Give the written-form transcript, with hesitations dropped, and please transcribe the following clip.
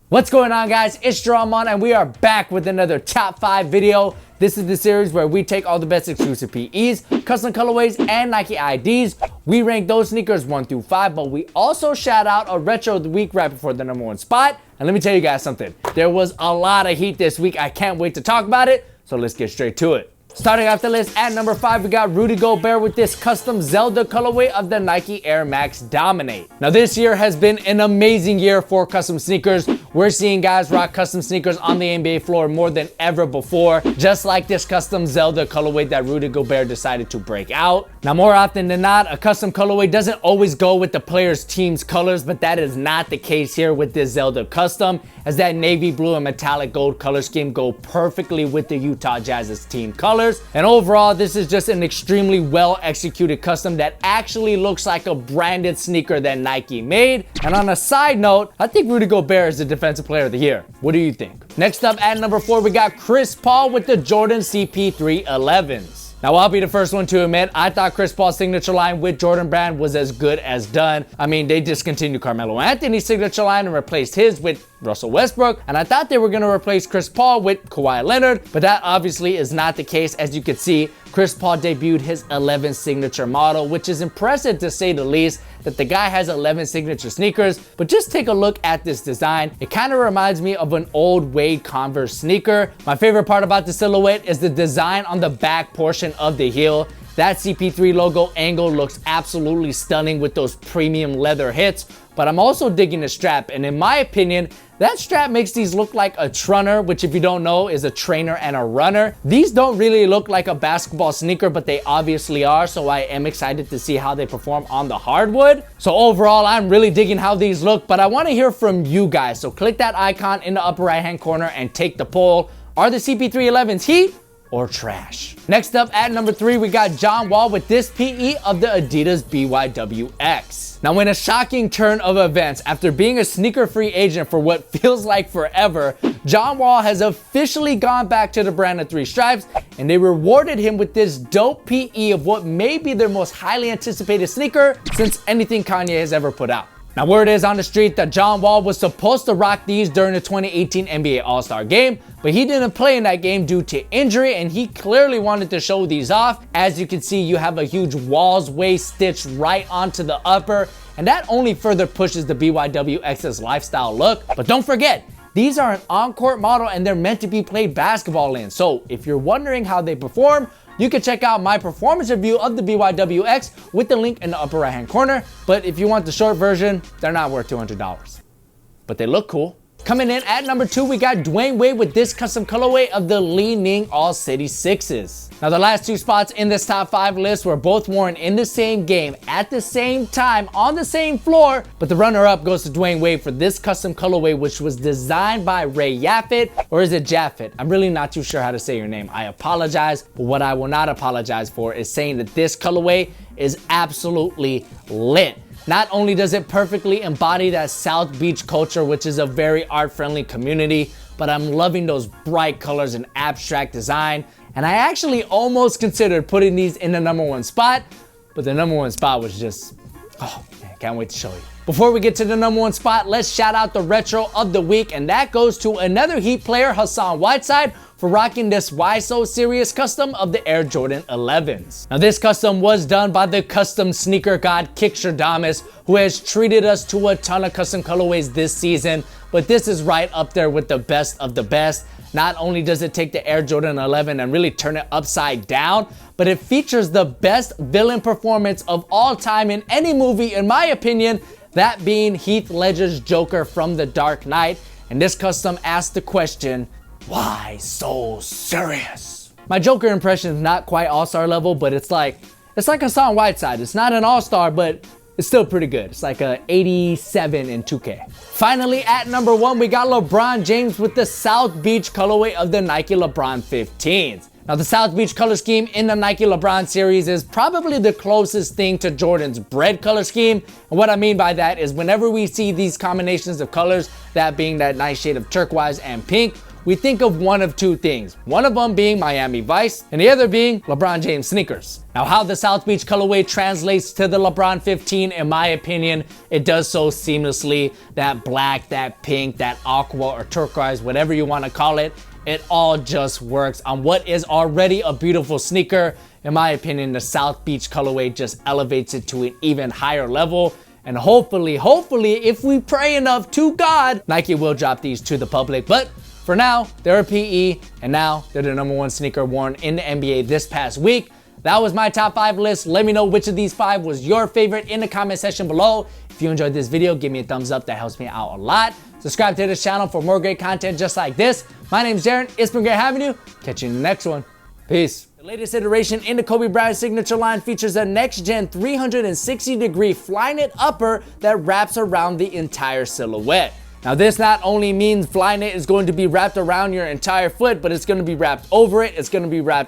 What's going on, guys? It's Armour and we are back with another top 5 video. This is the series where we take all the best exclusive PEs, custom colorways, and Nike IDs. We rank those sneakers 1 through 5, but we also shout out a retro of the week right before the #1 spot. And let me tell you guys something. There was a lot of heat this week. I can't wait to talk about it, so let's get straight to it. Starting off the list at number 5, we got Rudy Gobert with this custom Zelda colorway of the Nike Air Max Dominate. Now this year has been an amazing year for custom sneakers. We're seeing guys rock custom sneakers on the NBA floor more than ever before, just like this custom Zelda colorway that Rudy Gobert decided to break out. Now more often than not, a custom colorway doesn't always go with the player's team's colors, but that is not the case here with this Zelda custom, as that navy blue and metallic gold color scheme go perfectly with the Utah Jazz's team colors. And overall, this is just an extremely well executed custom that actually looks like a branded sneaker that Nike made. And on a side note, I think Rudy Gobert is the defensive player of the year. What do you think? Next up at number 4, we got Chris Paul with the Jordan CP3 11s. Now, I'll be the first one to admit, I thought Chris Paul's signature line with Jordan Brand was as good as done. I mean, they discontinued Carmelo Anthony's signature line and replaced his with Russell Westbrook, and I thought they were going to replace Chris Paul with Kawhi Leonard, but that obviously is not the case. As you can see, Chris Paul debuted his 11 signature model, which is impressive to say the least, that the guy has 11 signature sneakers. But just take a look at this design. It kind of reminds me of an old Wade Converse sneaker. My favorite part about the silhouette is the design on the back portion of the heel. That CP3 logo angle looks absolutely stunning with those premium leather hits, but I'm also digging the strap, and in my opinion, that strap makes these look like a trunner, which if you don't know is a trainer and a runner. These don't really look like a basketball sneaker, but they obviously are, so I am excited to see how they perform on the hardwood. So overall, I'm really digging how these look, but I want to hear from you guys. So click that icon in the upper right hand corner and take the poll. Are the CP3 11s heat or trash? Next up at number 3, we got John Wall with this PE of the Adidas BYWX. Now, in a shocking turn of events, after being a sneaker free agent for what feels like forever, John Wall has officially gone back to the brand of 3 stripes, and they rewarded him with this dope PE of what may be their most highly anticipated sneaker since anything Kanye has ever put out. Now, word is on the street that John Wall was supposed to rock these during the 2018 NBA All-Star Game, but he didn't play in that game due to injury, and he clearly wanted to show these off. As you can see, you have a huge Wall's waist stitched right onto the upper, and that only further pushes the BYWX's lifestyle look. But don't forget, these are an on-court model and they're meant to be played basketball in. So if you're wondering how they perform, you can check out my performance review of the BYWX with the link in the upper right hand corner. But if you want the short version, they're not worth $200. But they look cool. Coming in at number 2, we got Dwayne Wade with this custom colorway of the Li Ning All City 6s. Now, the last 2 spots in this top 5 list were both worn in the same game at the same time on the same floor, but the runner-up goes to Dwayne Wade for this custom colorway, which was designed by Ray Yaffet, or is it Jaffet? I'm really not too sure how to say your name. I apologize, but what I will not apologize for is saying that this colorway is absolutely lit. Not only does it perfectly embody that South Beach culture, which is a very art-friendly community, but I'm loving those bright colors and abstract design. And I actually almost considered putting these in the #1 spot, but the #1 spot was just, oh man, can't wait to show you. Before we get to the #1 spot, let's shout out the retro of the week, and that goes to another Heat player, Hassan Whiteside, for rocking this Why So Serious custom of the Air Jordan 11s. Now, this custom was done by the custom sneaker god Kickstradamus, who has treated us to a ton of custom colorways this season, but this is right up there with the best of the best. Not only does it take the Air Jordan 11 and really turn it upside down, but it features the best villain performance of all time in any movie, in my opinion, that being Heath Ledger's Joker from The Dark Knight. And this custom asks the question, why so serious? My Joker impression is not quite all-star level, but it's like Hassan Whiteside. It's not an all-star, but it's still pretty good. It's like a 87 in 2K. Finally, at number 1, we got LeBron James with the South Beach colorway of the Nike LeBron 15s. Now, the South Beach color scheme in the Nike LeBron series is probably the closest thing to Jordan's bread color scheme. And what I mean by that is whenever we see these combinations of colors, that being that nice shade of turquoise and pink, we think of one of two things. One of them being Miami Vice, and the other being LeBron James sneakers. Now, how the South Beach colorway translates to the LeBron 15, in my opinion, it does so seamlessly. That black, that pink, that aqua or turquoise, whatever you want to call it, it all just works on what is already a beautiful sneaker. In my opinion, the South Beach colorway just elevates it to an even higher level. And hopefully, if we pray enough to God, Nike will drop these to the public. But for now, they're a PE, and now they're the #1 sneaker worn in the NBA this past week. That was my top 5 list. Let me know which of these 5 was your favorite in the comment section below. If you enjoyed this video, give me a thumbs up. That helps me out a lot. Subscribe to this channel for more great content just like this. My name's Darren. It's been great having you. Catch you in the next one. Peace. The latest iteration in the Kobe Bryant signature line features a next-gen 360-degree Flyknit upper that wraps around the entire silhouette. Now, this not only means Flyknit is going to be wrapped around your entire foot, but it's going to be wrapped over it, it's going to be wrapped